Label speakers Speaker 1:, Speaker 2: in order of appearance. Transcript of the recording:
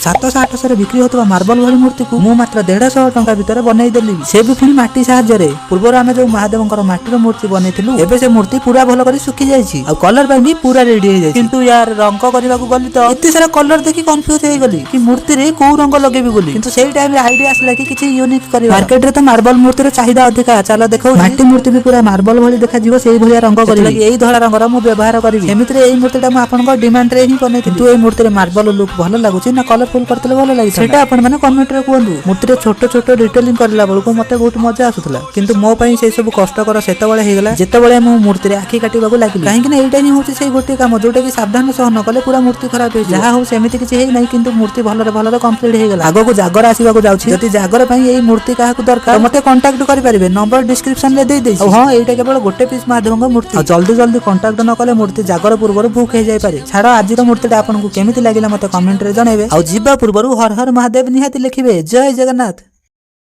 Speaker 1: 700-800 ବିକ୍ରି होता मार्बल भली मूर्ति को मु मात्र 150 टंका भितर बनईदेली से भी पुणी माटी साहाय्य पूर्वर आम जो महादेव माटीर मूर्ति बनईलु एबे से मूर्ति पूरा भल कर सुखी जाइए और कलर भी पूरा रेडी हो जाए किंतु यार रंग करने को गली तो एत सारा कलर देखी कंफ्यूज हो गली कि मूर्ति रे को रंग लगेबी बोली किंतु सेही टाइम रे आईडिया आसला कि किछि यूनिक करिवा मार्केट रे तो मार्बल मूर्ति रे चाहिदा अधिका चलो देखो माटी मूर्ति भी पूरा मार्बल भली देखा जीवो सेही भलिया रंग करी लगी एही धळा रंगर मु व्यवहार करिवि एमिति रे एही मूर्तिटा मु आपन को डिमांड रे ही बनै किंतु एही मूर्ति रे मार्बल लुक भलो लागुछि ना कलरफुल करतले भलो लागि सेटा आपन माने कमेंट रे कहंदु मूर्ति रे छोटो छोटो डिटेलिंग करला बळको मते बहुत मजा आसुतला किंतु मो पई से सब कष्ट कर सेता बळे हे गेला जेता बळे मु मूर्ति रे आखी काटिबाकू लागिली काहे कि ना एटा ही होछि सेही गोटे काम जोटा कि सावधान सह न कले पूरा मूर्ति खराब हे जहा हो सेमिति किछि हे नै किंतु मूर्ति भलो कंप्लीट हे गेला आगो को जागर आसीबा को जाउछि जति जागर पई एही मूर्ति काहा को दरकार मते कांटेक्ट करि परिबे नंबर डिस्क्रिप्शन रे दे देइ हां एटा केवल गोटे पीस महादेव मूर्ति जल्दी कांटेक्ट न कले मूर्ति जागर पूर्व बुक हे जाय पारे छाड़ आज मूर्ति आपन को केमिति लागिला मते कमेंट रे जणाइबे आ जीवा पूर्व हर हर महादेव निहाती लिखिबे जय जगन्नाथ।